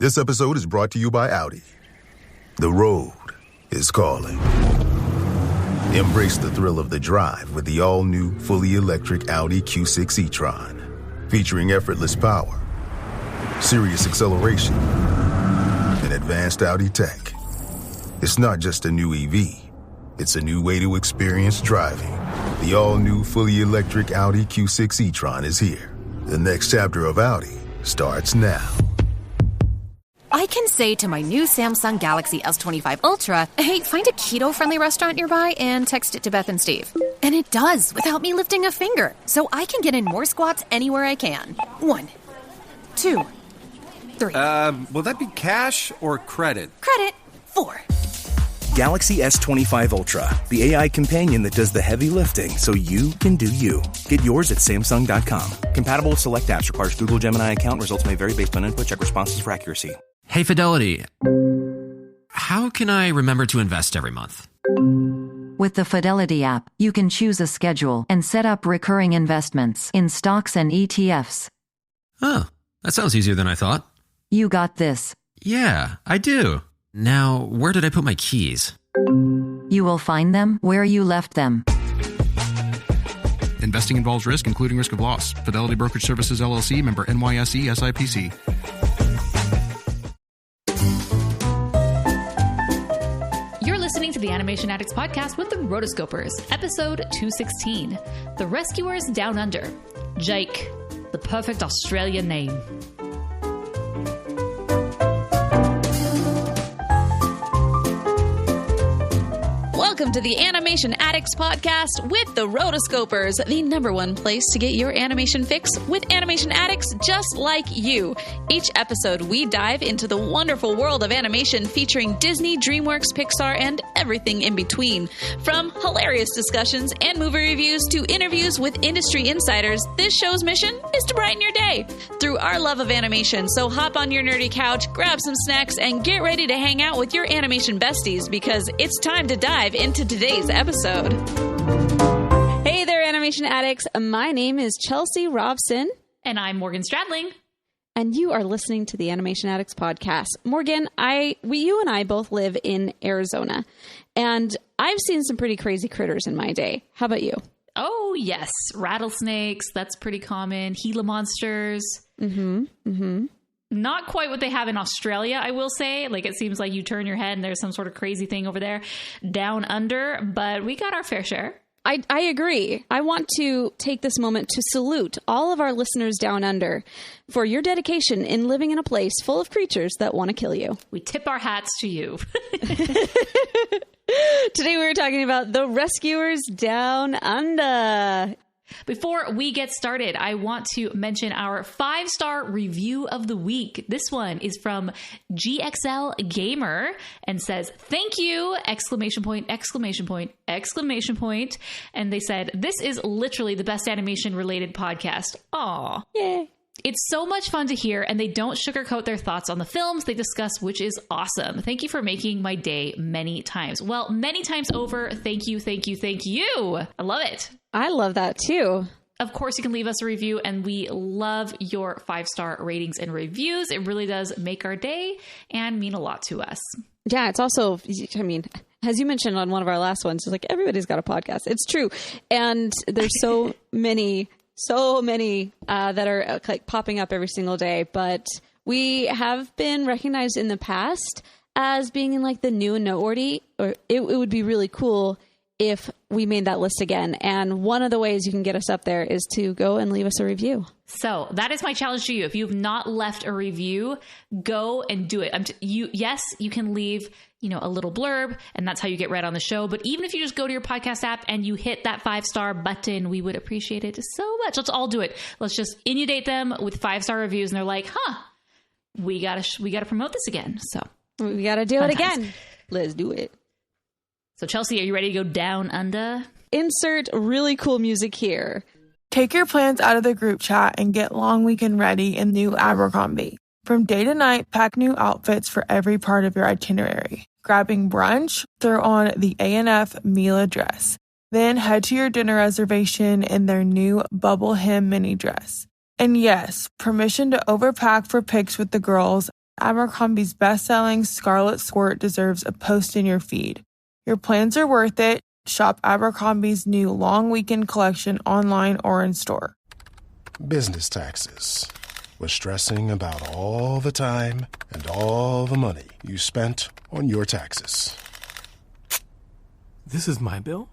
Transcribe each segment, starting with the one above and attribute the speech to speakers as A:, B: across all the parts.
A: This episode is brought to you by Audi. The road is calling. Embrace the thrill of the drive with the all-new, fully electric Audi Q6 e-tron. Featuring effortless power, serious acceleration, and advanced Audi tech. It's not just a new EV. It's a new way to experience driving. The all-new, fully electric Audi Q6 e-tron is here. The next chapter of Audi starts now.
B: I can say to my new Samsung Galaxy S25 Ultra, hey, find a keto-friendly restaurant nearby and text it to Beth and Steve. And it does, without me lifting a finger. So I can get in more squats anywhere I can. 1, 2, 3.
C: Will that be cash or credit?
B: Credit. 4.
D: Galaxy S25 Ultra, the AI companion that does the heavy lifting so you can do you. Get yours at Samsung.com. Compatible with select apps. Requires Google Gemini account. Results may vary based on input. Check responses for accuracy.
E: Hey, Fidelity. How can I remember to invest every month?
F: With the Fidelity app, you can choose a schedule and set up recurring investments in stocks and ETFs.
E: Oh, that sounds easier than I thought.
F: You got this.
E: Yeah, I do. Now, where did I put my keys?
F: You will find them where you left them.
G: Investing involves risk, including risk of loss. Fidelity Brokerage Services, LLC, member NYSE, SIPC.
H: You're listening to the Animation Addicts Podcast with the Rotoscopers, episode 216, The Rescuers Down Under. Jake, the perfect Australian name. Welcome to the Animation Addicts Podcast with the Rotoscopers, the #1 place to get your animation fix with animation addicts just like you. Each episode, we dive into the wonderful world of animation featuring Disney, DreamWorks, Pixar, and everything in between. From hilarious discussions and movie reviews to interviews with industry insiders, this show's mission is to brighten your day through our love of animation. So hop on your nerdy couch, grab some snacks, and get ready to hang out with your animation besties because it's time to dive into today's episode.
I: Hey there, animation addicts. My name is Chelsea Robson.
H: And I'm Morgan Stradling.
I: And you are listening to the Animation Addicts Podcast. Morgan, you and I both live in Arizona. And I've seen some pretty crazy critters in my day. How about you?
H: Oh, yes. Rattlesnakes. That's pretty common. Gila monsters. Not quite what they have in Australia, I will say. Like, it seems like you turn your head and there's some sort of crazy thing over there down under, but we got our fair share.
I: I agree. I want to take this moment to salute all of our listeners down under for your dedication in living in a place full of creatures that want to kill you.
H: We tip our hats to you.
I: Today we were talking about the Rescuers Down Under.
H: Before we get started, I want to mention our 5-star review of the week. This one is from GXL Gamer and says, "Thank you, exclamation point, exclamation point, exclamation point." And they said, "This is literally the best animation related podcast." Aw.
I: Yay.
H: It's so much fun to hear, and they don't sugarcoat their thoughts on the films they discuss, which is awesome. Thank you for making my day many times. Well, many times over. Thank you, thank you, thank you. I love it.
I: I love that too.
H: Of course, you can leave us a review, and we love your 5-star ratings and reviews. It really does make our day and mean a lot to us.
I: Yeah, it's also, I mean, as you mentioned on one of our last ones, it's like everybody's got a podcast. It's true. And there's so many that are like popping up every single day. But we have been recognized in the past as being in like the new and noteworthy, or it would be really cool if we made that list again. And one of the ways you can get us up there is to go and leave us a review.
H: So that is my challenge to you. If you've not left a review, go and do it. Yes, you can leave, a little blurb, and that's how you get read on the show. But even if you just go to your podcast app and you hit that 5-star button, we would appreciate it so much. Let's all do it. Let's just inundate them with 5-star reviews, and they're like, we gotta promote this again. So
I: we gotta do it again. Let's do it.
H: So Chelsea, are you ready to go down under?
I: Insert really cool music here.
J: Take your plans out of the group chat and get long weekend ready in new Abercrombie. From day to night, pack new outfits for every part of your itinerary. Grabbing brunch, throw on the A&F Mila dress. Then head to your dinner reservation in their new bubble hem mini dress. And yes, permission to overpack for pics with the girls Abercrombie's best-selling Scarlet Squirt deserves a post in your feed. Your plans are worth it. Shop Abercrombie's new long weekend collection online or in store.
K: Business taxes. We're stressing about all the time and all the money you spent on your taxes.
L: This is my bill?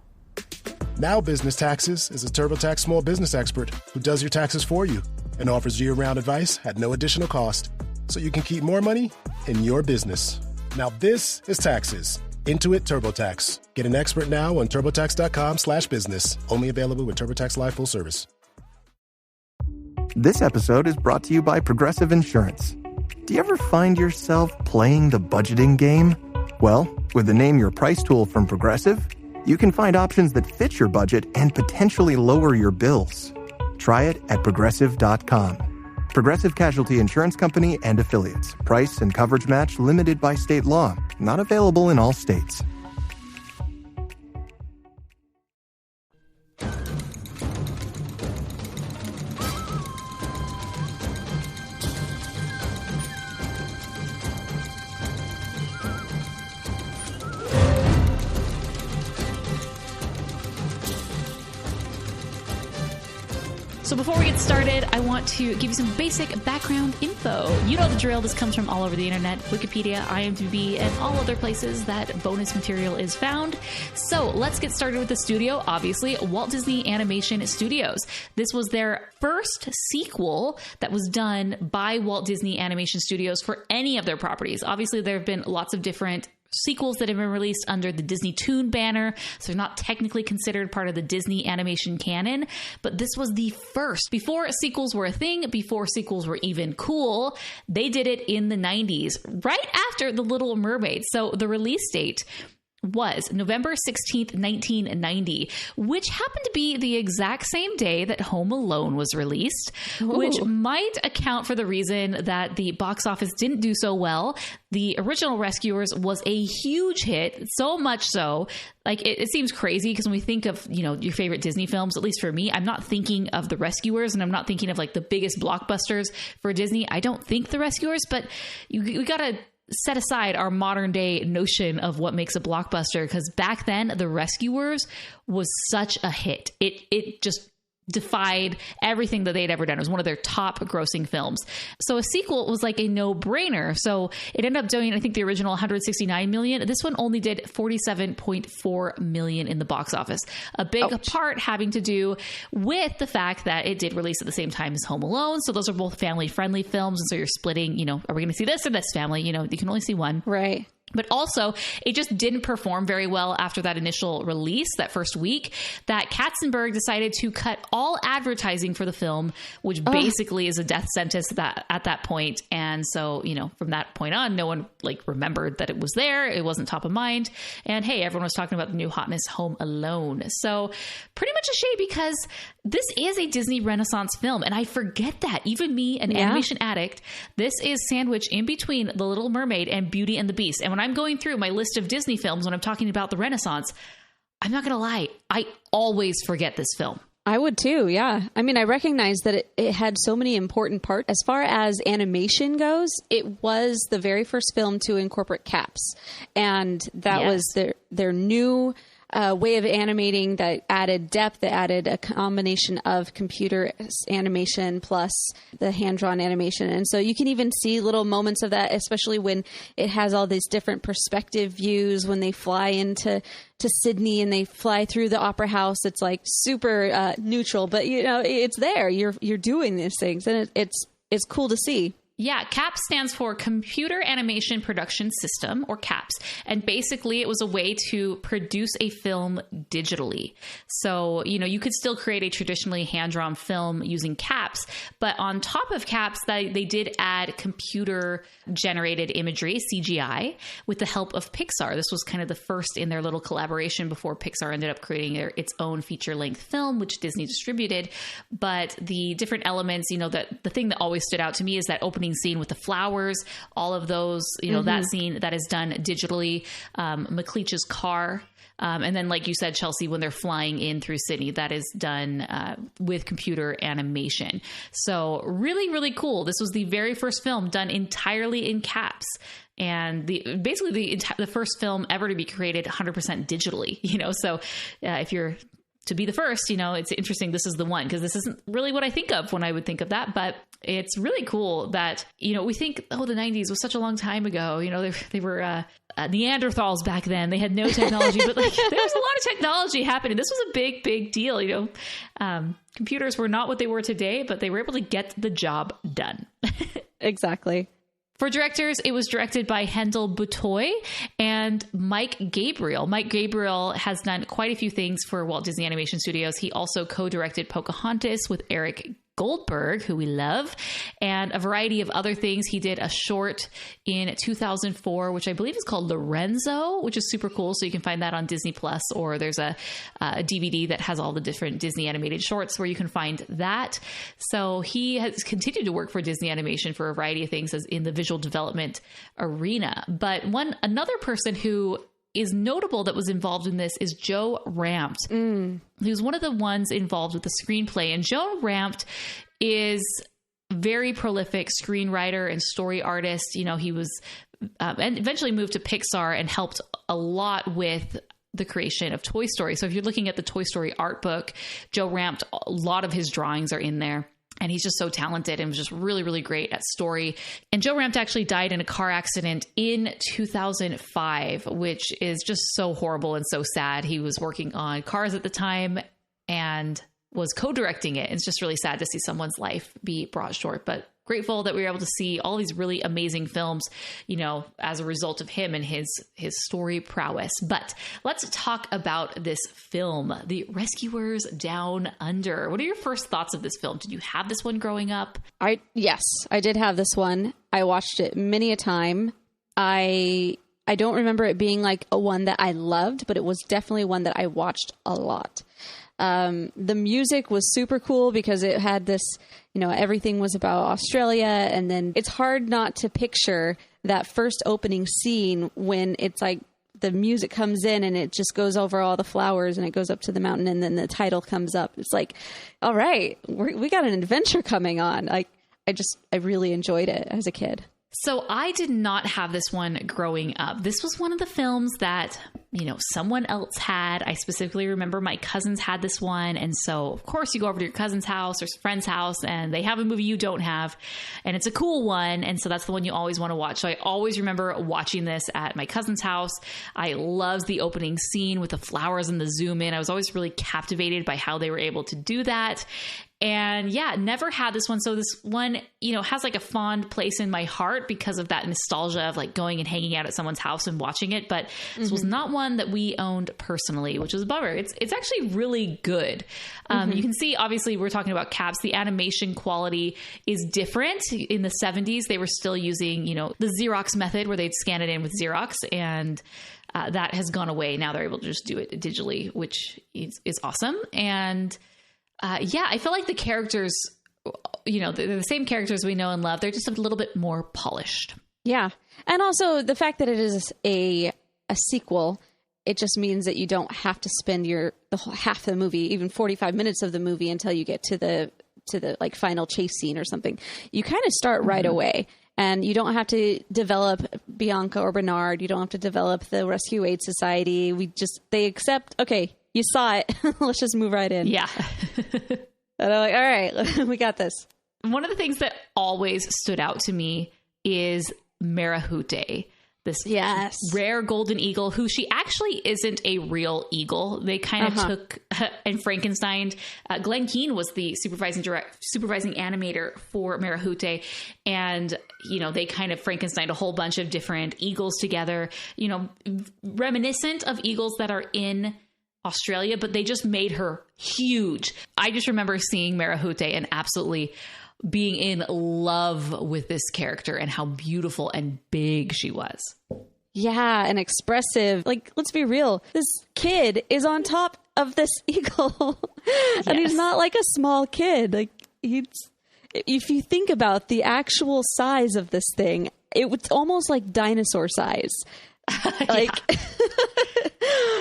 K: Now Business Taxes is a TurboTax small business expert who does your taxes for you and offers year-round advice at no additional cost, so you can keep more money in your business. Now this is taxes. Intuit TurboTax. Get an expert now on TurboTax.com/business. Only available with TurboTax Live Full Service.
M: This episode is brought to you by Progressive Insurance. Do you ever find yourself playing the budgeting game? Well, with the Name Your Price tool from Progressive, you can find options that fit your budget and potentially lower your bills. Try it at Progressive.com. Progressive Casualty Insurance Company and Affiliates. Price and coverage match limited by state law. Not available in all states.
H: So before we get started, I want to give you some basic background info. You know the drill. This comes from all over the internet, Wikipedia, IMDb, and all other places that bonus material is found. So let's get started with the studio. Obviously, Walt Disney Animation Studios. This was their first sequel that was done by Walt Disney Animation Studios for any of their properties. Obviously, there have been lots of different sequels that have been released under the Disney Toon banner, so they're not technically considered part of the Disney animation canon, but this was the first. Before sequels were a thing, before sequels were even cool, they did it in the 90s, right after The Little Mermaid. So the release date was November 16th, 1990, which happened to be the exact same day that Home Alone was released, which might account for the reason that the box office didn't do so well. The original Rescuers was a huge hit, so much so, like it seems crazy because when we think of, you know, your favorite Disney films, at least for me, I'm not thinking of The Rescuers and I'm not thinking of like the biggest blockbusters for Disney. I don't think The Rescuers, but we gotta set aside our modern day notion of what makes a blockbuster, because back then The Rescuers was such a hit. It just defied everything that they'd ever done. It was one of their top grossing films. So a sequel was like a no-brainer. So it ended up doing, I think, the original 169 million. This one only did 47.4 million in the box office. A big part having to do with the fact that it did release at the same time as Home Alone. So those are both family-friendly films. And so you're splitting, you know, are we going to see this or this family? You know, you can only see one.
I: Right.
H: But also, it just didn't perform very well after that initial release, that first week, that Katzenberg decided to cut all advertising for the film, which basically is a death sentence at that point. And so, you know, from that point on, no one like remembered that it was there. It wasn't top of mind. And hey, everyone was talking about the new hotness Home Alone. So pretty much a shame, because this is a Disney Renaissance film. And I forget that. Even me, an animation addict, this is sandwiched in between The Little Mermaid and Beauty and the Beast. And when I'm going through my list of Disney films, when I'm talking about the Renaissance, I'm not going to lie, I always forget this film.
I: I would too, yeah. I mean, I recognize that it had so many important parts. As far as animation goes, it was the very first film to incorporate caps. And that was their new way of animating that added depth, that added a combination of computer animation plus the hand-drawn animation. And so you can even see little moments of that, especially when it has all these different perspective views when they fly into Sydney and they fly through the opera house. It's like super neutral, but you know, it's there. You're doing these things, and it's cool to see.
H: Yeah, CAPS stands for Computer Animation Production System, or CAPS. And basically, it was a way to produce a film digitally. So, you know, you could still create a traditionally hand-drawn film using CAPS, but on top of CAPS, they did add computer-generated imagery, CGI, with the help of Pixar. This was kind of the first in their little collaboration before Pixar ended up creating its own feature-length film, which Disney distributed. But the different elements, you know, the thing that always stood out to me is that opening opening scene with the flowers, all of those, that scene that is done digitally, McLeach's car. And then, like you said, Chelsea, when they're flying in through Sydney, that is done with computer animation. So really, really cool. This was the very first film done entirely in caps. And basically the first film ever to be created 100% digitally, So if you're to be the first, it's interesting. This is the one, because this isn't really what I think of when I would think of that. But it's really cool that, we think, the 90s was such a long time ago. They were Neanderthals back then. They had no technology, but there was a lot of technology happening. This was a big, big deal. Computers were not what they were today, but they were able to get the job done.
I: Exactly.
H: For directors, it was directed by Hendel Butoy and Mike Gabriel. Mike Gabriel has done quite a few things for Walt Disney Animation Studios. He also co-directed Pocahontas with Eric Goldberg, who we love, and a variety of other things. He did a short in 2004, which I believe is called Lorenzo, which is super cool. So you can find that on Disney Plus, or there's a DVD that has all the different Disney animated shorts where you can find that. So he has continued to work for Disney Animation for a variety of things as in the visual development arena. But another person who is notable that was involved in this is Joe Rampt, who's one of the ones involved with the screenplay. And Joe Rampt is very prolific screenwriter and story artist. He was and eventually moved to Pixar and helped a lot with the creation of Toy Story. So if you're looking at the Toy Story art book, Joe Rampt, a lot of his drawings are in there. And he's just so talented and was just really, really great at story. And Joe Rampt actually died in a car accident in 2005, which is just so horrible and so sad. He was working on Cars at the time and was co-directing it. It's just really sad to see someone's life be brought short, but grateful that we were able to see all these really amazing films, as a result of him and his story prowess. But let's talk about this film, The Rescuers Down Under. What are your first thoughts of this film? Did you have this one growing up?
I: Yes, I did have this one. I watched it many a time. I don't remember it being like a one that I loved, but it was definitely one that I watched a lot. The music was super cool because it had this, everything was about Australia. And then it's hard not to picture that first opening scene when it's like the music comes in and it just goes over all the flowers and it goes up to the mountain and then the title comes up. It's like, all right, we got an adventure coming on. I really enjoyed it as a kid.
H: So I did not have this one growing up. This was one of the films that, someone else had. I specifically remember my cousins had this one. And so, of course, you go over to your cousin's house or friend's house and they have a movie you don't have. And it's a cool one. And so that's the one you always want to watch. So I always remember watching this at my cousin's house. I loved the opening scene with the flowers and the zoom in. I was always really captivated by how they were able to do that. And yeah, never had this one. So this one, has like a fond place in my heart because of that nostalgia of like going and hanging out at someone's house and watching it. But this was not one that we owned personally, which is a bummer. It's actually really good. You can see, obviously, we're talking about caps. The animation quality is different. In the 70s, they were still using, the Xerox method where they'd scan it in with Xerox, and that has gone away. Now they're able to just do it digitally, which is awesome. And I feel like the characters, the same characters we know and love. They're just a little bit more polished. Yeah.
I: And also the fact that it is a sequel, it just means that you don't have to spend half the movie, even 45 minutes of the movie until you get to the like final chase scene or something. You kind of start right away. And you don't have to develop Bianca or Bernard. You don't have to develop the Rescue Aid Society. They accept, okay, you saw it. Let's just move right in.
H: Yeah.
I: And I'm like, all right, we got this.
H: One of the things that always stood out to me is Marahute, this rare golden eagle, who she actually isn't a real eagle. They kind of took and Frankensteined. Glenn Keane was the supervising animator for Marahute. And, they kind of Frankensteined a whole bunch of different eagles together, reminiscent of eagles that are in Australia, but they just made her huge. I just remember seeing Marahute and absolutely being in love with this character and how beautiful and big she was.
I: Yeah, and expressive. Like, let's be real. This kid is on top of this eagle. And he's not like a small kid. Like, if you think about the actual size of this thing, it was almost like dinosaur size. Like,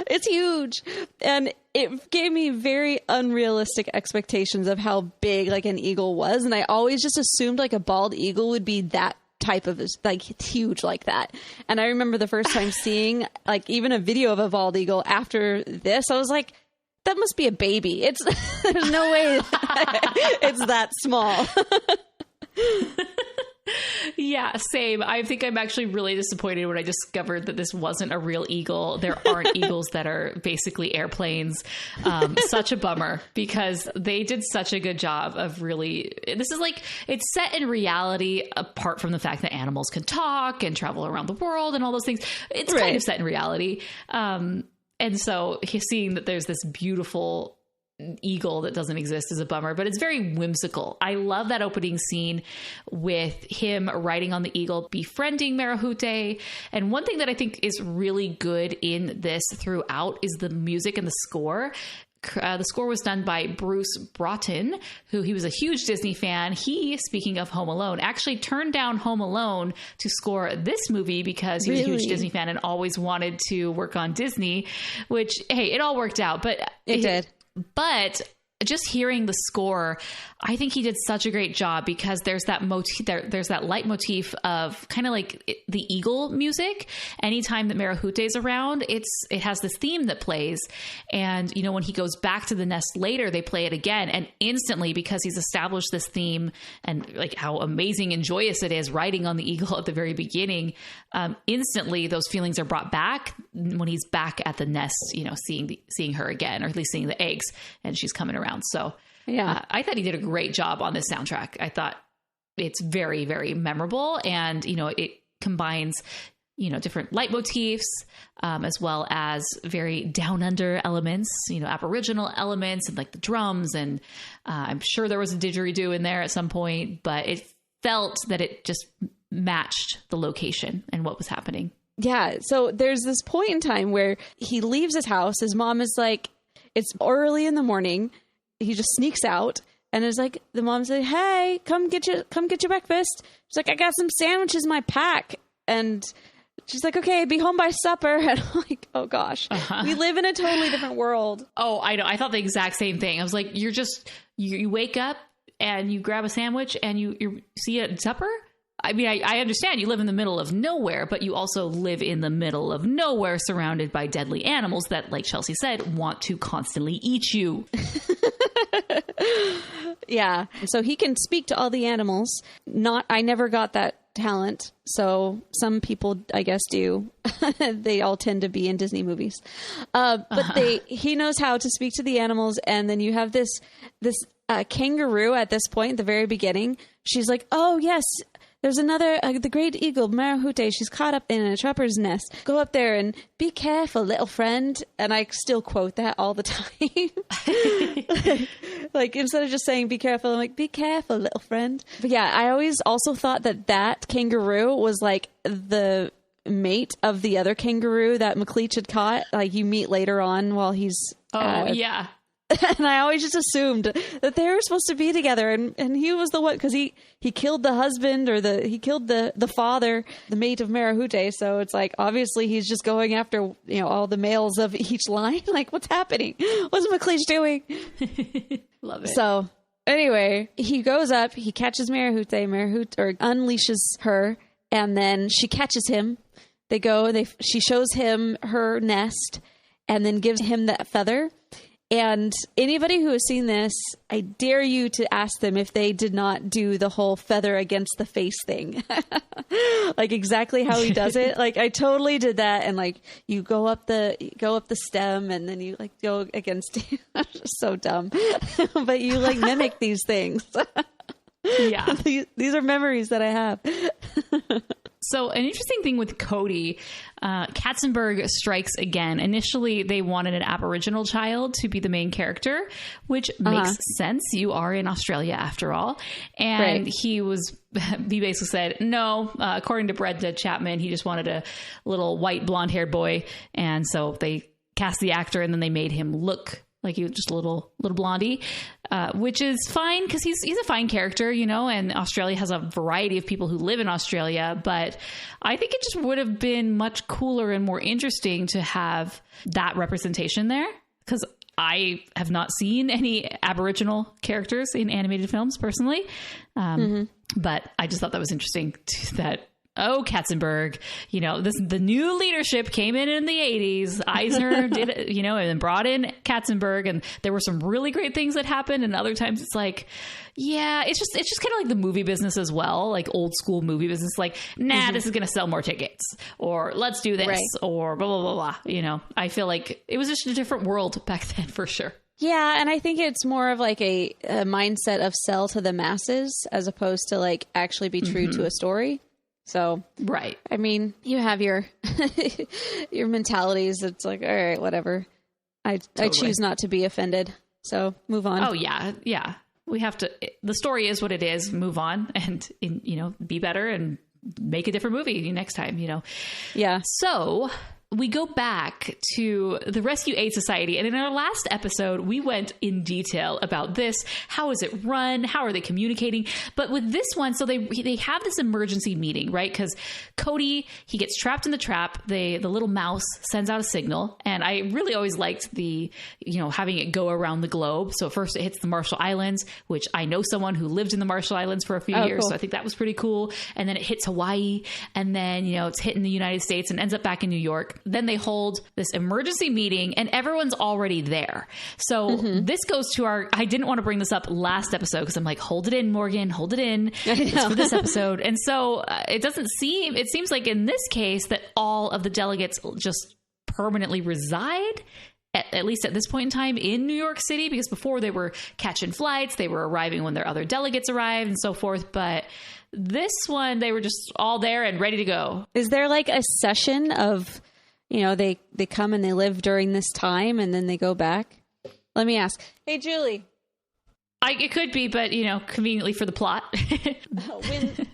I: it's huge. And it gave me very unrealistic expectations of how big like an eagle was. And I always just assumed like a bald eagle would be that type of like huge like that. And I remember the first time seeing like even a video of a bald eagle after this, I was like, that must be a baby. There's no way it's that small.
H: Yeah, same. I think I'm actually really disappointed when I discovered that this wasn't a real eagle. There aren't eagles that are basically airplanes. Such a bummer, because they did such a good job of really, this is like, it's set in reality apart from the fact that animals can talk and travel around the world and all those things. It's kind of set in reality. And so seeing that there's this beautiful eagle that doesn't exist is a bummer, but it's very whimsical. I love that opening scene with him riding on the eagle, befriending Marahute. And one thing that I think is really good in this throughout is the music and the score. The score was done by Bruce Broughton, who he was a huge Disney fan. He, speaking of Home Alone, actually turned down Home Alone to score this movie because he was a huge Disney fan and always wanted to work on Disney, which, hey, it all worked out. But
I: it did.
H: But just hearing the score, I think he did such a great job, because there's that motif, there's that leitmotif of kind of like the eagle music. Anytime that Marahute's around, it has this theme that plays. And, you know, when he goes back to the nest later, they play it again. And instantly, because he's established this theme and like how amazing and joyous it is riding on the eagle at the very beginning, instantly those feelings are brought back when he's back at the nest, you know, seeing her again, or at least seeing the eggs, and she's coming around. So yeah, I thought he did a great job on this soundtrack. I thought it's very, very memorable, and, you know, it combines, you know, different leitmotifs, as well as very down under elements, you know, Aboriginal elements, and like the drums. And I'm sure there was a didgeridoo in there at some point, but it felt that it just matched the location and what was happening.
I: Yeah. So there's this point in time where he leaves his house. His mom is like, it's early in the morning. He just sneaks out, and is like, the mom said, "Hey, come get your breakfast." She's like, "I got some sandwiches in my pack." And she's like, "Okay, be home by supper." And I'm like, oh gosh, we live in a totally different world.
H: Oh, I know. I thought the exact same thing. I was like, you wake up and you grab a sandwich and you see it at supper. I mean, I understand you live in the middle of nowhere, but you also live in the middle of nowhere, surrounded by deadly animals that, like Chelsea said, want to constantly eat you.
I: Yeah. So he can speak to all the animals. I never got that talent. So some people, I guess, do. They all tend to be in Disney movies. But he knows how to speak to the animals. And then you have this kangaroo at this point, at the very beginning. She's like, "Oh, yes. There's another, the great eagle, Marahute. She's caught up in a trapper's nest. Go up there and be careful, little friend." And I still quote that all the time. Like, instead of just saying be careful, I'm like, "Be careful, little friend." But yeah, I always also thought that kangaroo was like the mate of the other kangaroo that McLeach had caught. Like, you meet later on while he's...
H: yeah.
I: And I always just assumed that they were supposed to be together, and he was the one, because he killed the husband, or he killed the father, the mate of Marahute. So it's like, obviously he's just going after, you know, all the males of each line. Like, what's happening? What's McLeach doing?
H: Love it.
I: So anyway, he goes up, he catches Marahute or unleashes her, and then she catches him. She shows him her nest, and then gives him that feather. And anybody who has seen this, I dare you to ask them if they did not do the whole feather against the face thing. Like, exactly how he does it. Like, I totally did that. And like, you go up the stem, and then you like go against. So dumb. But you like mimic these things.
H: Yeah.
I: These are memories that I have.
H: So an interesting thing with Cody, Katzenberg strikes again. Initially, they wanted an Aboriginal child to be the main character, which makes sense. You are in Australia after all. And he basically said, no, according to Brenda Chapman, he just wanted a little white blonde haired boy. And so they cast the actor, and then they made him look like he was just a little blondie, which is fine because he's a fine character, you know, and Australia has a variety of people who live in Australia. But I think it just would have been much cooler and more interesting to have that representation there, because I have not seen any Aboriginal characters in animated films personally. But I just thought that was interesting that, Katzenberg, you know, the new leadership came in the 80s. Eisner did it, you know, and then brought in Katzenberg, and there were some really great things that happened. And other times it's like, yeah, it's just kind of like the movie business as well, like old school movie business. Like, nah, this is going to sell more tickets, or let's do this, or blah, blah, blah, blah. You know, I feel like it was just a different world back then for sure.
I: Yeah, and I think it's more of like a mindset of sell to the masses as opposed to like actually be true to a story. So,
H: right. I
I: mean, you have your your mentalities. It's like, all right, whatever. I choose not to be offended. So move on.
H: Oh, yeah. Yeah. We have to. The story is what it is. Move on and, you know, be better and make a different movie next time, you know.
I: Yeah.
H: So we go back to the Rescue Aid Society. And in our last episode, we went in detail about this. How is it run? How are they communicating? But with this one, so they have this emergency meeting, right? Because Cody, he gets trapped in the trap. The little mouse sends out a signal. And I really always liked having it go around the globe. So first it hits the Marshall Islands, which I know someone who lived in the Marshall Islands for a few years. Cool. So I think that was pretty cool. And then it hits Hawaii. And then, you know, it's hitting the United States and ends up back in New York. Then they hold this emergency meeting and everyone's already there. So this goes to I didn't want to bring this up last episode because I'm like, hold it in, Morgan, hold it in. It's for this episode. And so it seems like in this case that all of the delegates just permanently reside, at least at this point in time, in New York City, because before they were catching flights, they were arriving when their other delegates arrived and so forth. But this one, they were just all there and ready to go.
I: Is there like a session of, you know, they come and they live during this time and then they go back? Let me ask. Hey, Julie.
H: It could be, but, you know, conveniently for the plot.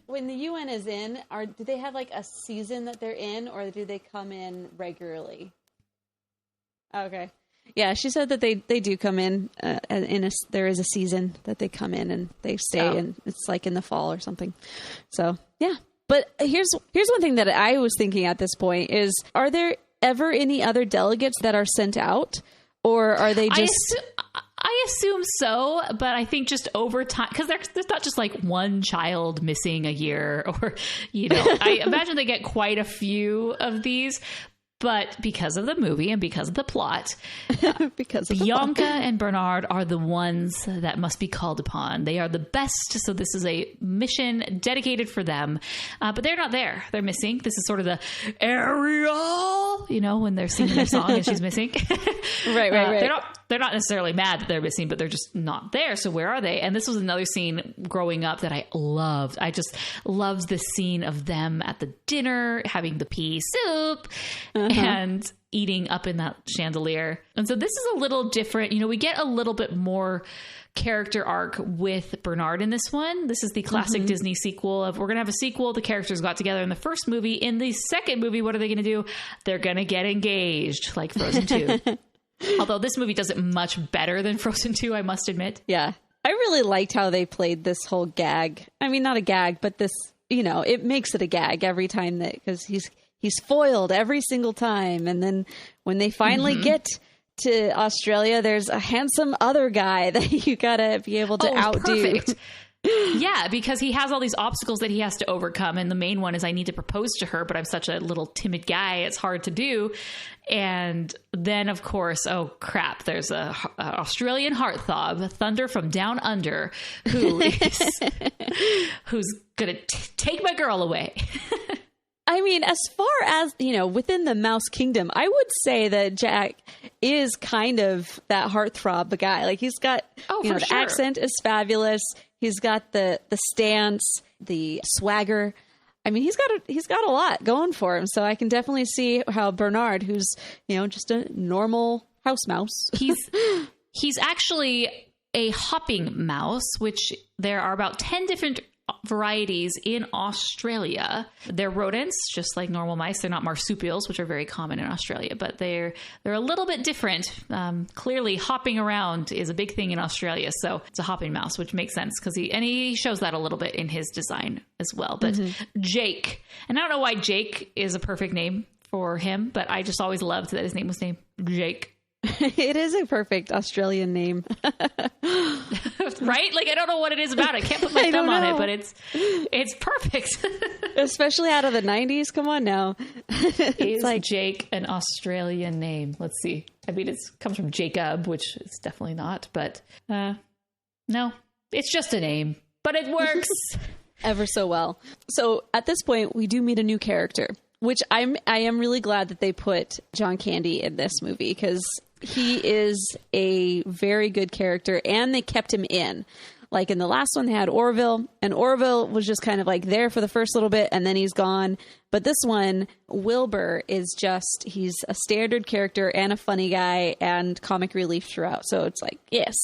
I: when the UN is in, do they have like a season that they're in, or do they come in regularly? Okay. Yeah, she said that they do come in there is a season that they come in and they stay, and it's like in the fall or something. So, yeah. But here's one thing that I was thinking at this point is, are there ever any other delegates that are sent out, or are they just...
H: I assume so, but I think just over time, because there's not just like one child missing a year, or, you know, I imagine they get quite a few of these. But because of the movie and because of the plot, Bianca and Bernard are the ones that must be called upon. They are the best. So this is a mission dedicated for them. But they're not there. They're missing. This is sort of the Ariel, you know, when they're singing their song and she's missing.
I: Right.
H: They're not necessarily mad that they're missing, but they're just not there. So where are they? And this was another scene growing up that I loved. I just loved this scene of them at the dinner, having the pea soup and eating up in that chandelier. And so this is a little different. You know, we get a little bit more character arc with Bernard in this one. This is the classic Disney sequel of, we're going to have a sequel. The characters got together in the first movie. In the second movie, what are they going to do? They're going to get engaged, like Frozen 2. Although this movie does it much better than Frozen 2, I must admit.
I: Yeah. I really liked how they played this whole gag. I mean, not a gag, but this, you know, it makes it a gag every time because he's foiled every single time. And then when they finally get to Australia, there's a handsome other guy that you got to be able to outdo.
H: Perfect. Yeah, because he has all these obstacles that he has to overcome. And the main one is, I need to propose to her, but I'm such a little timid guy. It's hard to do. And then, of course, oh, crap, there's a Australian heartthrob, Thunder from Down Under, who's going to take my girl away.
I: I mean, as far as, you know, within the Mouse Kingdom, I would say that Jack is kind of that heartthrob, the guy. Like, he's got, the accent is fabulous. He's got the stance, the swagger. I mean, he's got a lot going for him. So I can definitely see how Bernard, who's, you know, just a normal house mouse.
H: He's actually a hopping mouse, which there are about 10 different varieties in Australia. They're rodents, just like normal mice. They're not marsupials, which are very common in Australia, but they're a little bit different. Clearly, hopping around is a big thing in Australia, so it's a hopping mouse, which makes sense because he shows that a little bit in his design as well. But Jake, and I don't know why Jake is a perfect name for him, but I just always loved that his name was named Jake.
I: It is a perfect Australian name.
H: Right? Like, I don't know what it is about it. I can't put my thumb on it, but it's perfect.
I: Especially out of the 90s. Come on now.
H: Is like Jake an Australian name? Let's see. I mean, it comes from Jacob, which is definitely not, but no, it's just a name, but it works
I: ever so well. So at this point, we do meet a new character, which I am really glad that they put John Candy in this movie because he is a very good character and they kept him in. Like in the last one, they had Orville, and Orville was just kind of like there for the first little bit and then he's gone. But this one, Wilbur, he's a standard character and a funny guy and comic relief throughout. So it's like, yes,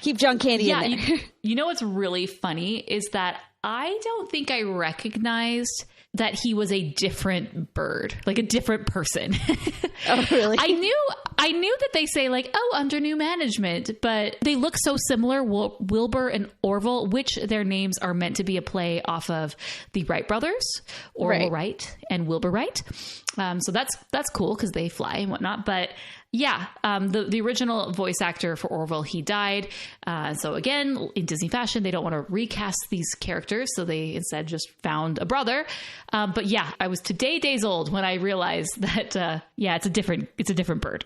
I: keep John Candy in there.
H: You know what's really funny is that I don't think I recognized that he was a different bird, like a different person.
I: Oh, really?
H: I knew that they say like, oh, under new management, but they look so similar, Wilbur and Orville, which their names are meant to be a play off of the Wright brothers, Orville Wright and Wilbur Wright. So that's cool because they fly and whatnot. But yeah, the original voice actor for Orville, he died. So again, in Disney fashion, they don't want to recast these characters. So they instead just found a brother. But yeah, I was today days old when I realized that, it's a different bird.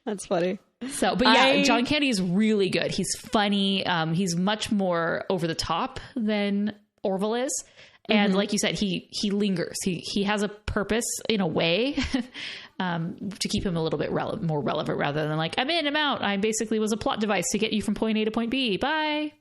I: That's funny.
H: So, but yeah, John Candy is really good. He's funny. He's much more over the top than Orville is. And like you said, he lingers. He has a purpose in a way to keep him a little bit more relevant rather than like, I'm in, I'm out. I basically was a plot device to get you from point A to point B. Bye.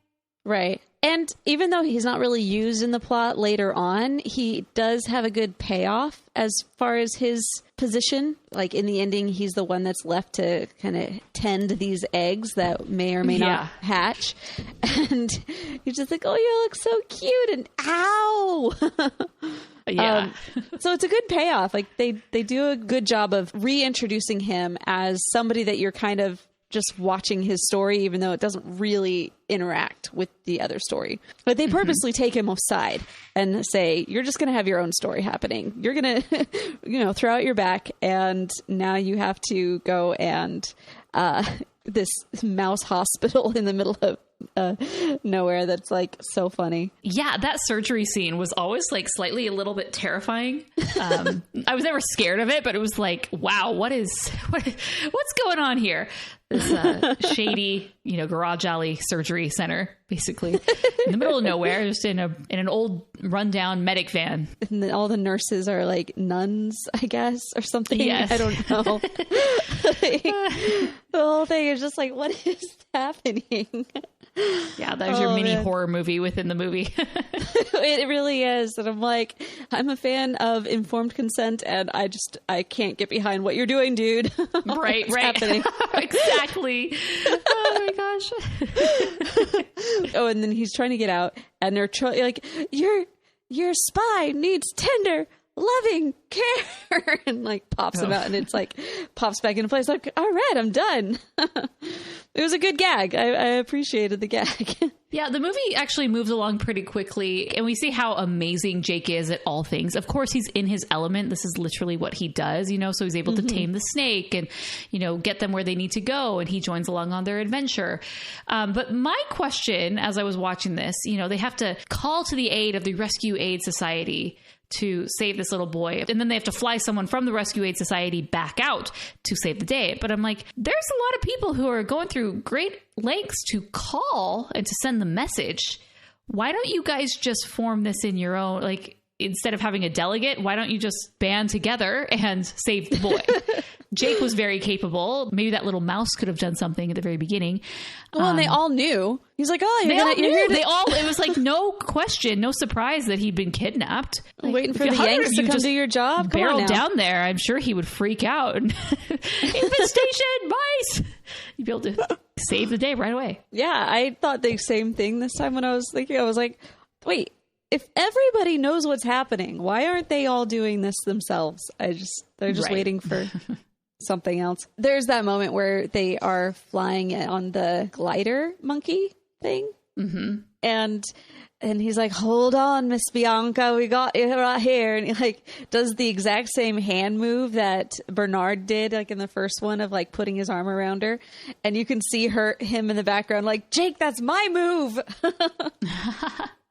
I: Right. And even though he's not really used in the plot later on, he does have a good payoff as far as his position. Like in the ending, he's the one that's left to kind of tend these eggs that may or may not hatch. And you're just like, oh, you look so cute. And ow.
H: Yeah.
I: So it's a good payoff. Like they do a good job of reintroducing him as somebody that you're kind of just watching his story, even though it doesn't really interact with the other story. But they purposely take him offside and say, you're just going to have your own story happening. You're going to, throw out your back. And now you have to go and this mouse hospital in the middle of nowhere that's like so funny.
H: Yeah, that surgery scene was always like slightly a little bit terrifying. I was never scared of it, but it was like, wow, what's going on here? This shady, garage alley surgery center, basically in the middle of nowhere, just in an old rundown medic van.
I: And then all the nurses are like nuns, I guess, or something.
H: Yes.
I: I don't know. The whole thing is just like, what is happening?
H: Yeah, there's your mini horror movie within the movie.
I: It really is. And I'm like, I'm a fan of informed consent, and I can't get behind what you're doing, dude.
H: Right.
I: Happening?
H: Exactly. Oh my gosh.
I: Oh, and then he's trying to get out, and they're like, your spy needs tender, loving care, and like pops him out, and it's like pops back into place. Like, all right, I'm done. It was a good gag. I appreciated the gag.
H: Yeah, the movie actually moves along pretty quickly, and we see how amazing Jake is at all things. Of course, he's in his element. This is literally what he does, so he's able to tame the snake and, get them where they need to go, and he joins along on their adventure. But my question, as I was watching this, they have to call to the aid of the Rescue Aid Society to save this little boy. And then they have to fly someone from the Rescue Aid Society back out to save the day. But I'm like, there's a lot of people who are going through great lengths to call and to send the message. Why don't you guys just form this in your own, like, instead of having a delegate, why don't you just band together and save the boy? Jake was very capable. Maybe that little mouse could have done something at the very beginning.
I: Well, and they all knew. He's like, oh,
H: it was like no question, no surprise that he'd been kidnapped. Like,
I: waiting for the Yanks to come do your job.
H: Barrel down there. I'm sure he would freak out. Infestation, mice. You'd be able to save the day right away.
I: Yeah, I thought the same thing this time when I was thinking. I was like, wait, if everybody knows what's happening, why aren't they all doing this themselves? They're just waiting for something else. There's that moment where they are flying on the glider monkey thing. Mm-hmm. And he's like, hold on, Miss Bianca, we got you right here. And he like does the exact same hand move that Bernard did, like in the first one, of like putting his arm around her. And you can see him in the background like, Jake, that's my move.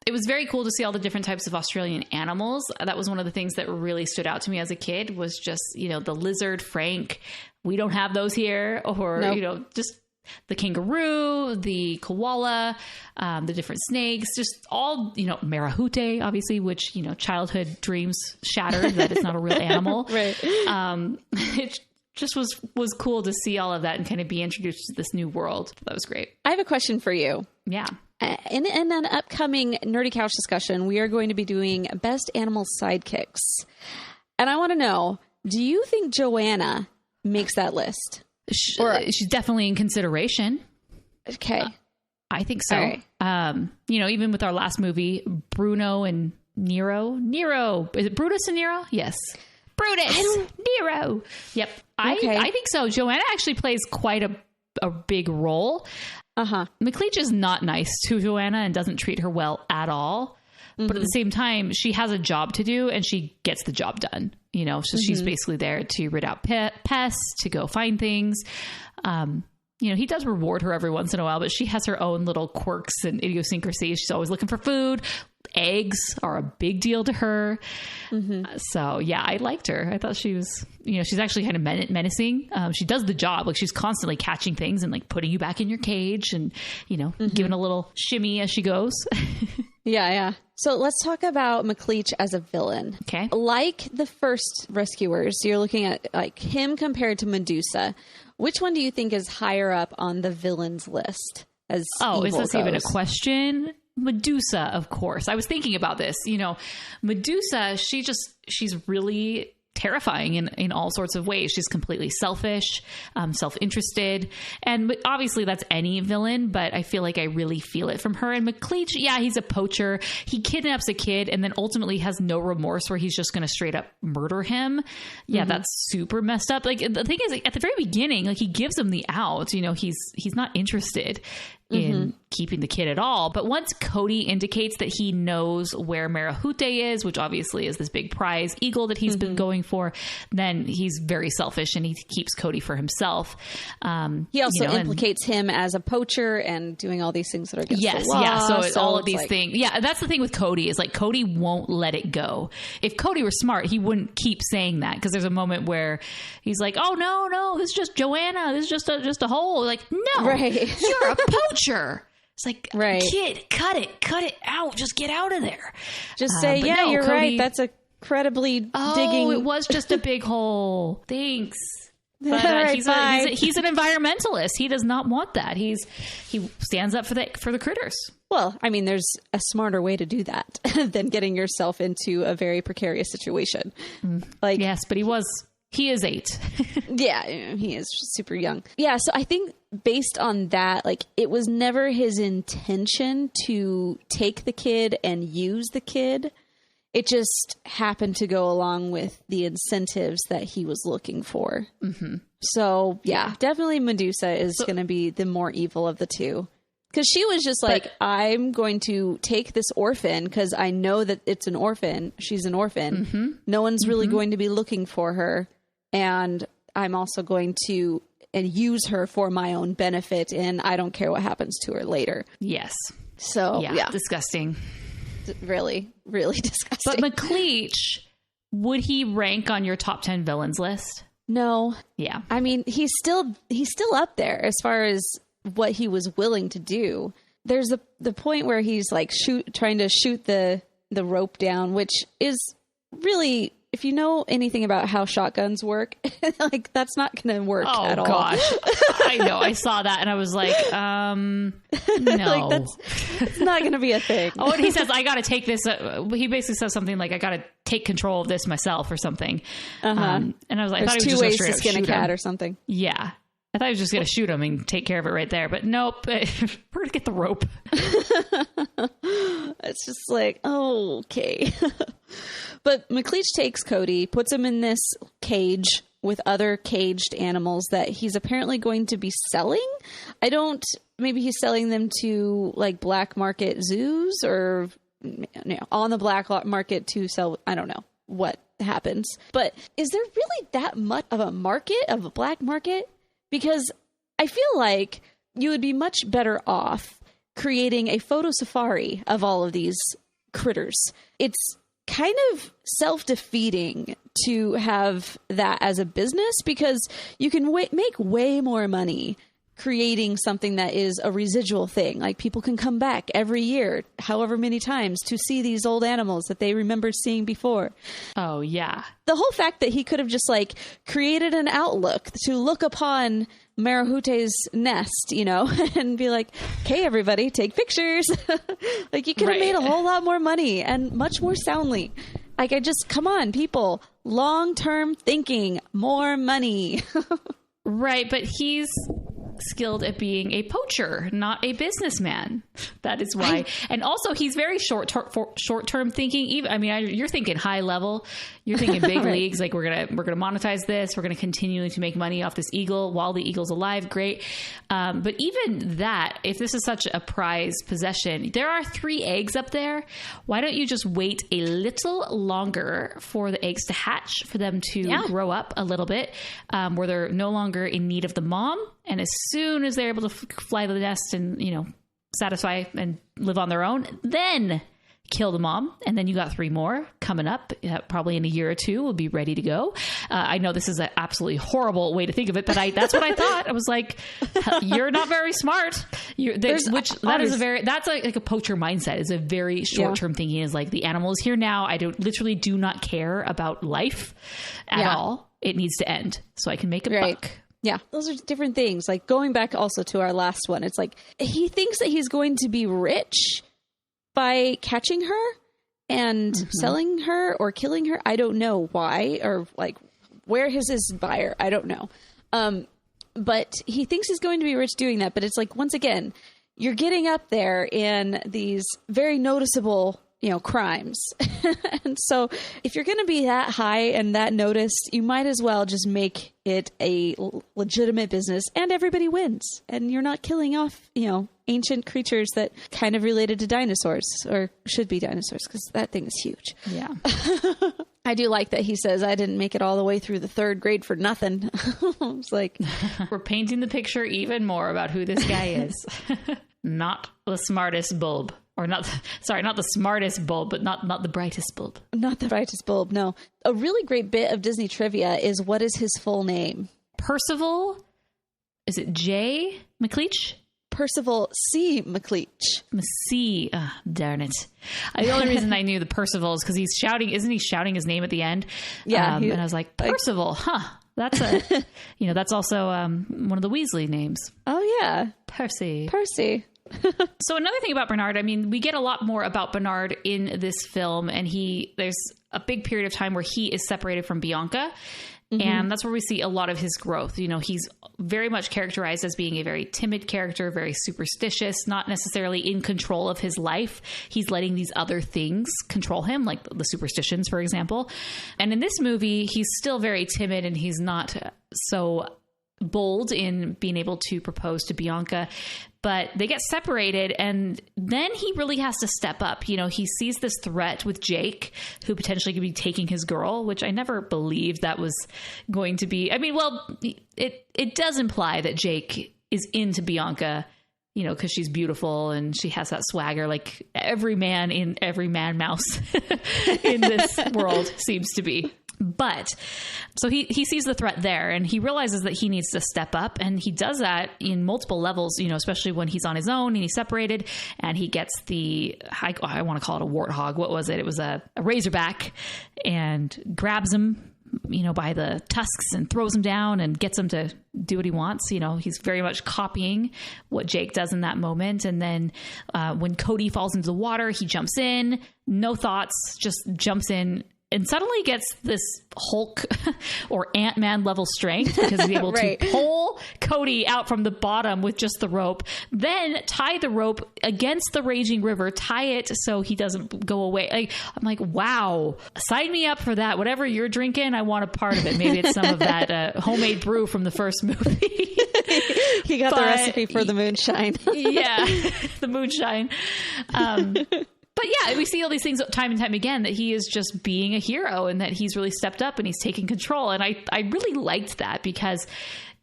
H: It was very cool to see all the different types of Australian animals. That was one of the things that really stood out to me as a kid, was just, the lizard, Frank. We don't have those here. Or, nope. Just the kangaroo, the koala, the different snakes, just all, Marahute, obviously, which, childhood dreams shattered that it's not a real animal. Right. It just was cool to see all of that and kind of be introduced to this new world. That was great.
I: I have a question for you.
H: Yeah.
I: In an upcoming Nerdy Couch discussion, we are going to be doing Best Animal Sidekicks. And I want to know, do you think Joanna makes that list?
H: She's definitely in consideration.
I: Okay.
H: I think so.
I: Right.
H: Even with our last movie, Bruno and Nero. Is it Brutus and Nero? Yes. Brutus. Nero. Yep. Okay. I think so. Joanna actually plays quite a big role. Uh-huh. McLeach is not nice to Joanna and doesn't treat her well at all. Mm-hmm. But at the same time, she has a job to do and she gets the job done. So she's basically there to rid out pests, to go find things. He does reward her every once in a while, but she has her own little quirks and idiosyncrasies. She's always looking for food. Eggs are a big deal to her. Mm-hmm. So yeah, I liked her. I thought she was, she's actually kind of menacing. She does the job. Like she's constantly catching things and like putting you back in your cage and, giving a little shimmy as she goes.
I: Yeah. So let's talk about McLeach as a villain.
H: Okay.
I: Like the first Rescuers, you're looking at like him compared to Medusa. Which one do you think is higher up on the villains list as evil
H: is this
I: goes?
H: Even a question? Medusa, of course. I was thinking about this. Medusa, she's really terrifying in all sorts of ways. She's completely selfish, self-interested. And obviously that's any villain, but I feel like I really feel it from her. And McLeach, yeah, he's a poacher. He kidnaps a kid and then ultimately has no remorse where he's just going to straight up murder him. Yeah, that's super messed up. Like the thing is, like, at the very beginning, like he gives him the out, he's not interested in keeping the kid at all. But once Cody indicates that he knows where Marahute is, which obviously is this big prize eagle that he's been going for, then he's very selfish and he keeps Cody for himself.
I: He also implicates him as a poacher and doing all these things that are against the law.
H: Yeah. So all of these things. Yeah, that's the thing with Cody is like Cody won't let it go. If Cody were smart, he wouldn't keep saying that, because there's a moment where he's like, "Oh no, this is just Joanna. This is just a hole." Like, no, you're a poacher. It's like, kid, cut it out. Just get out of there.
I: Just say, you're Cody, right. That's incredibly digging.
H: Oh, it was just a big hole. Thanks. But he's an environmentalist. He does not want that. He stands up for the critters.
I: Well, I mean, there's a smarter way to do that than getting yourself into a very precarious situation. Like,
H: yes, but he is 8.
I: Yeah, he is super young. Yeah, so I think based on that, like, it was never his intention to take the kid and use the kid. It just happened to go along with the incentives that he was looking for. Mm-hmm. So, yeah, definitely Medusa is going to be the more evil of the two. Because she was just like, I'm going to take this orphan because I know that it's an orphan. She's an orphan. Mm-hmm. No one's really going to be looking for her. And I'm also going to use her for my own benefit. And I don't care what happens to her later.
H: Yes.
I: So, yeah.
H: Disgusting.
I: Really, really disgusting.
H: But McLeach, would he rank on your top 10 villains list?
I: No.
H: Yeah.
I: I mean, he's still up there as far as what he was willing to do. There's the point where he's like trying to shoot the rope down, which is really, if you know anything about how shotguns work, like that's not going to work at all. Oh gosh.
H: I know. I saw that and I was like, no.
I: Like that's not going to be a thing.
H: Oh, and he says, I got to take this. He basically says something like, I got to take control of this myself or something. And I was like,
I: there's
H: I thought he was
I: two
H: just
I: ways to skin a cat or something.
H: Yeah. I thought he was just going to shoot him and take care of it right there. But nope, we're going to get the rope.
I: It's just like, oh, okay. But McLeach takes Cody, puts him in this cage with other caged animals that he's apparently going to be selling. Maybe he's selling them to like black market zoos or on the black market to sell. I don't know what happens. But is there really that much of a black market? Because I feel like you would be much better off creating a photo safari of all of these critters. It's kind of self-defeating to have that as a business because you can make way more money creating something that is a residual thing. Like people can come back every year, however many times, to see these old animals that they remember seeing before.
H: Oh, yeah.
I: The whole fact that he could have just like created an outlook to look upon Marahute's nest, and be like, okay, everybody, take pictures. Like you could have made a whole lot more money and much more soundly. Like come on, people, long-term thinking, more money.
H: Right. But he's skilled at being a poacher, not a businessman. That is why. And also he's very short-term thinking. You're thinking high level, you're thinking big leagues. Like we're going to monetize this. We're going to continue to make money off this eagle while the eagle's alive. Great. But even that, if this is such a prized possession, there are 3 eggs up there. Why don't you just wait a little longer for the eggs to hatch, for them to grow up a little bit, where they're no longer in need of the mom? And as soon as they're able to fly to the nest and, satisfy and live on their own, then kill the mom. And then you got 3 more coming up, probably in a year or 2 will be ready to go. I know this is an absolutely horrible way to think of it, but that's what I thought. I was like, you're not very smart. That's like a poacher mindset. Is a very short-term thinking. Is like the animal is here now. I literally do not care about life at all. It needs to end so I can make a buck.
I: Yeah, those are different things. Like going back also to our last one, it's like he thinks that he's going to be rich by catching her and selling her or killing her. I don't know why or like where is his buyer? I don't know. But he thinks he's going to be rich doing that. But it's like, once again, you're getting up there in these very noticeable crimes. And so if you're going to be that high and that noticed, you might as well just make it a legitimate business and everybody wins. And you're not killing off, ancient creatures that kind of related to dinosaurs or should be dinosaurs because that thing is huge.
H: Yeah.
I: I do like that he says, I didn't make it all the way through the 3rd grade for nothing. It's like,
H: we're painting the picture even more about who this guy is. Not the smartest bulb. Or not the smartest bulb, but not the brightest bulb. Not the brightest bulb, no.
I: A really great bit of Disney trivia is, what is his full name?
H: Percival, is it J. McLeach?
I: Percival C. McLeach.
H: C. Darn it. The only reason I knew the Percival is because he's shouting, isn't he shouting his name at the end?
I: Yeah.
H: And I was like, Percival, That's that's also one of the Weasley names.
I: Oh, yeah.
H: Percy.
I: So
H: another thing about Bernard, we get a lot more about Bernard in this film, and there's a big period of time where he is separated from Bianca. And that's where we see a lot of his growth. He's very much characterized as being a very timid character, very superstitious, not necessarily in control of his life. He's letting these other things control him, like the superstitions, for example. And in this movie, he's still very timid and he's not so bold in being able to propose to Bianca. But they get separated, and then he really has to step up. He sees this threat with Jake, who potentially could be taking his girl, which I never believed that was going to be. It does imply that Jake is into Bianca, because she's beautiful and she has that swagger like every man in every man mouse in this world seems to be. But so he sees the threat there, and he realizes that he needs to step up, and he does that in multiple levels, especially when he's on his own and he's separated, and he gets I want to call it a warthog. What was it? It was a razorback, and grabs him, by the tusks and throws him down and gets him to do what he wants. He's very much copying what Jake does in that moment. And then when Cody falls into the water, he jumps in, no thoughts, just jumps in, suddenly gets this Hulk or Ant-Man level strength because he's able to pull Cody out from the bottom with just the rope, then tie the rope against the raging river, tie it so he doesn't go away. I'm like, wow, sign me up for that. Whatever you're drinking, I want a part of it. Maybe it's some of that homemade brew from the first movie.
I: He got the recipe for the moonshine.
H: Yeah, the moonshine. But yeah, we see all these things time and time again, that he is just being a hero and that he's really stepped up and he's taking control. And I really liked that because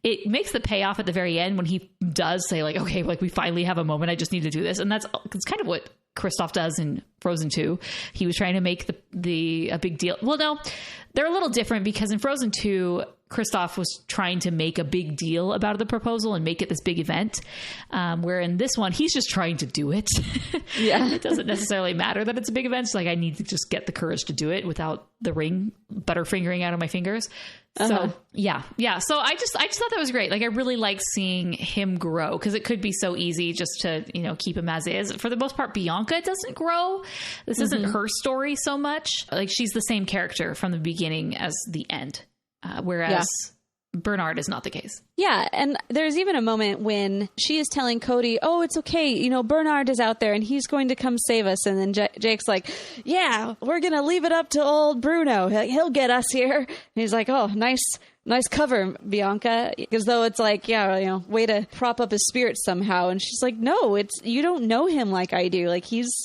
H: it makes the payoff at the very end when he does say like, okay, like we finally have a moment. I just need to do this. And it's kind of what Kristoff does in Frozen 2. He was trying to make a big deal. Well, no, they're a little different because in Frozen 2, Kristoff was trying to make a big deal about the proposal and make it this big event. Where in this one, he's just trying to do it. Yeah. It doesn't necessarily matter that it's a big event. It's like, I need to just get the courage to do it without the ring butterfingering out of my fingers. So yeah. So I just thought that was great. Like, I really like seeing him grow because it could be so easy just to, keep him as is. For the most part, Bianca doesn't grow. This isn't her story so much. Like, she's the same character from the beginning as the end. Whereas Bernard is not the case.
I: Yeah. And there's even a moment when she is telling Cody, oh, it's okay. Bernard is out there and he's going to come save us. And then Jake's like, yeah, we're going to leave it up to old Bruno. He'll get us here. And he's like, oh, nice cover, Bianca. As though it's like, way to prop up his spirit somehow. And she's like, no, you don't know him like I do. Like, he's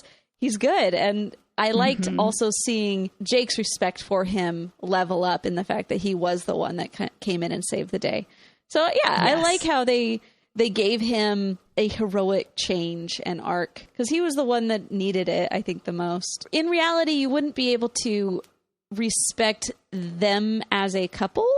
I: good. And I liked also seeing Jake's respect for him level up in the fact that he was the one that came in and saved the day. So yeah, yes. I like how they gave him a heroic change and arc because he was the one that needed it, I think, the most. In reality, you wouldn't be able to respect them as a couple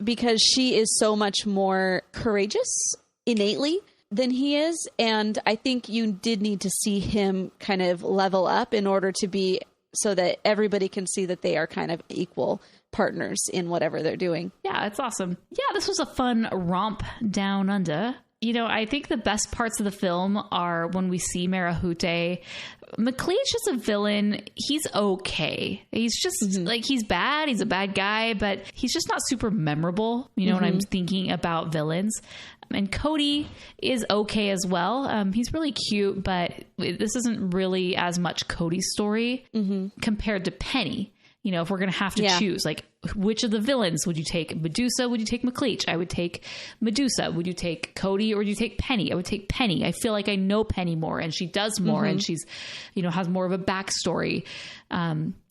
I: because she is so much more courageous innately than he is. And I think you did need to see him kind of level up in order to be so that everybody can see that they are kind of equal partners in whatever they're doing. Yeah, it's awesome. Yeah, this was a fun romp down under. I think the best parts of the film are when we see Marahute. McLeach is a villain. He's okay. He's just like, he's bad. He's a bad guy, but he's just not super memorable, when I'm thinking about villains. And Cody is okay as well. He's really cute, but this isn't really as much Cody's story compared to Penny. If we're going to have to choose, like, which of the villains would you take? Medusa? Would you take McLeach? I would take Medusa. Would you take Cody or would you take Penny? I would take Penny. I feel like I know Penny more and she does more and she's, has more of a backstory.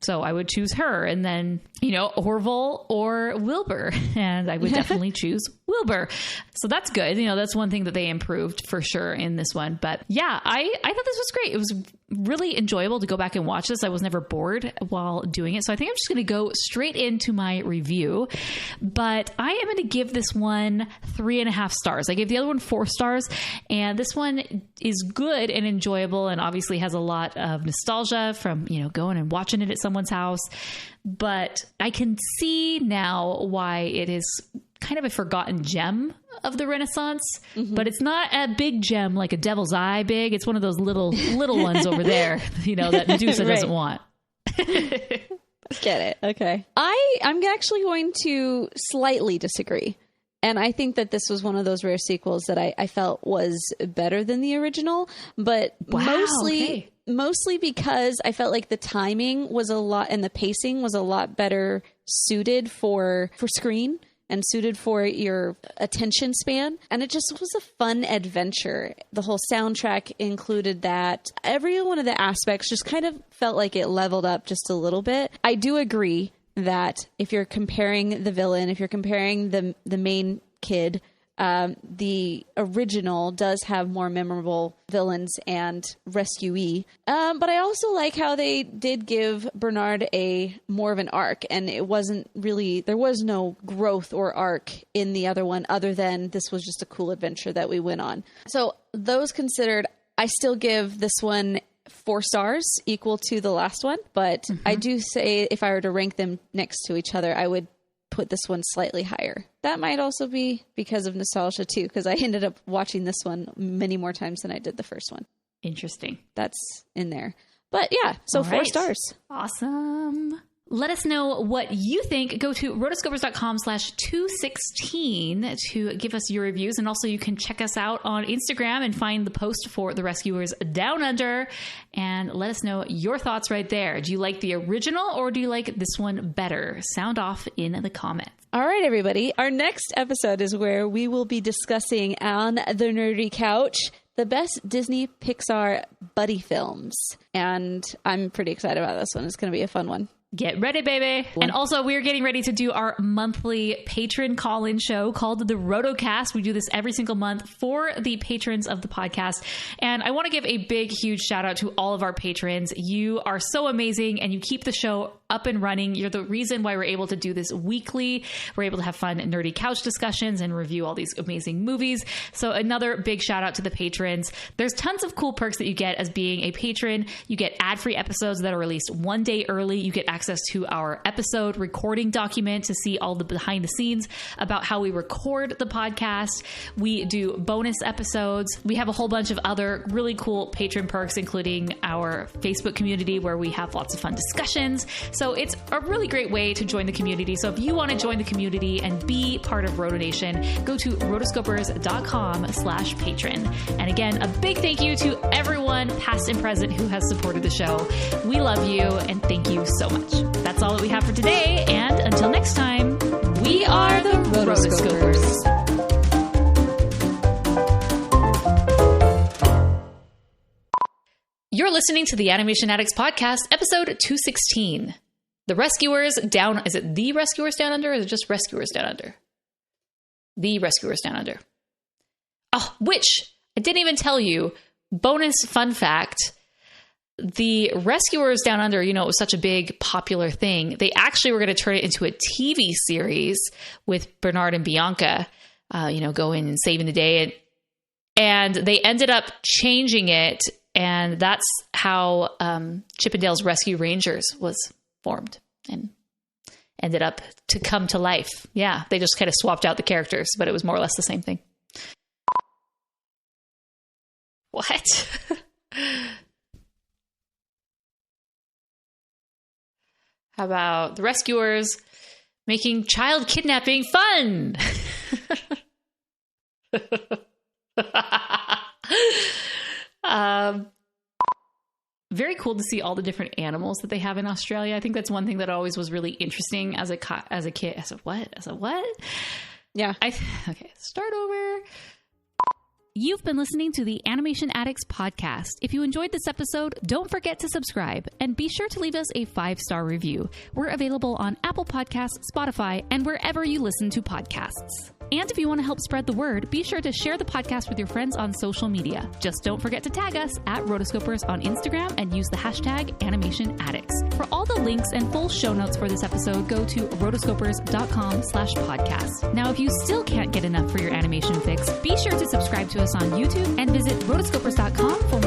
I: So I would choose her. And then, Orville or Wilbur. And I would definitely choose Wilbur. So that's good. That's one thing that they improved for sure in this one. But yeah, I thought this was great. It was really enjoyable to go back and watch this. I was never bored while doing it. So I think I'm just going to go straight into my review. But I am going to give this one 3.5 stars. I gave the other one 4 stars. And this one is good and enjoyable and obviously has a lot of nostalgia from, going and watching it at someone's house. But I can see now why it is kind of a forgotten gem of the Renaissance, but it's not a big gem like a Devil's Eye big. It's one of those little ones over there, that Medusa doesn't want. Get it. Okay. I'm actually going to slightly disagree. And I think that this was one of those rare sequels that I felt was better than the original, but mostly because I felt like the timing was a lot and the pacing was a lot better suited for screen and suited for your attention span. And it just was a fun adventure. The whole soundtrack included that. Every one of the aspects just kind of felt like it leveled up just a little bit. I do agree that if you're comparing the villain, if you're comparing the main kid, the original does have more memorable villains and rescuee. But I also like how they did give Bernard more of an arc, and it wasn't really, there was no growth or arc in the other one other than this was just a cool adventure that we went on. So those considered, I still give this one 4 stars, equal to the last one. But I do say if I were to rank them next to each other, I would put this one slightly higher. That might also be because of nostalgia too, because I ended up watching this one many more times than I did the first one. Interesting. That's in there. But yeah, so 4 stars. Awesome.
L: Let us know what you think. Go to rotoscopers.com/216 to give us your reviews. And also you can check us out on Instagram and find the post for The Rescuers Down Under and let us know your thoughts right there. Do you like the original or do you like this one better? Sound off in the comments.
I: All right, everybody. Our next episode is where we will be discussing on the Nerdy Couch the best Disney Pixar buddy films. And I'm pretty excited about this one. It's going to be a fun one.
L: Get ready, baby. And also, we're getting ready to do our monthly patron call-in show called the Rotocast. We do this every single month for the patrons of the podcast. And I want to give a big, huge shout out to all of our patrons. You are so amazing and you keep the show up and running. You're the reason why we're able to do this weekly. We're able to have fun nerdy couch discussions and review all these amazing movies. So another big shout out to the patrons. There's tons of cool perks that you get as being a patron. You get ad-free episodes that are released one day early. You get access to our episode recording document to see all the behind the scenes about how we record the podcast. We do bonus episodes. We have a whole bunch of other really cool patron perks, including our Facebook community where we have lots of fun discussions. So it's a really great way to join the community. So if you want to join the community and be part of Roto Nation, go to rotoscopers.com/patron. And again, a big thank you to everyone, past and present, who has supported the show. We love you and thank you so much. That's all that we have for today. And until next time, we are the Rotoscopers. You're listening to the Animation Addicts Podcast, episode 216. The Rescuers Down... Is it The Rescuers Down Under or is it just Rescuers Down Under? The Rescuers Down Under. Oh, which I didn't even tell you. Bonus fun fact... The Rescuers Down Under, you know, it was such a big popular thing. They actually were going to turn it into a TV series with Bernard and Bianca, going and saving the day. And they ended up changing it. And that's how Chippendale's Rescue Rangers was formed and ended up to come to life. Yeah, they just kind of swapped out the characters, but it was more or less the same thing. What? How about the Rescuers making child kidnapping fun? Very cool to see all the different animals that they have in Australia. I think that's one thing that always was really interesting as a kid. I said, what? Yeah. Okay, start over. You've been listening to the Animation Addicts Podcast. If you enjoyed this episode, don't forget to subscribe and be sure to leave us a 5-star review. We're available on Apple Podcasts, Spotify, and wherever you listen to podcasts. And if you want to help spread the word, be sure to share the podcast with your friends on social media. Just don't forget to tag us at Rotoscopers on Instagram and use the hashtag Animation Addicts. For all the links and full show notes for this episode, go to rotoscopers.com/podcast. Now, if you still can't get enough for your animation fix, be sure to subscribe to us on YouTube and visit rotoscopers.com for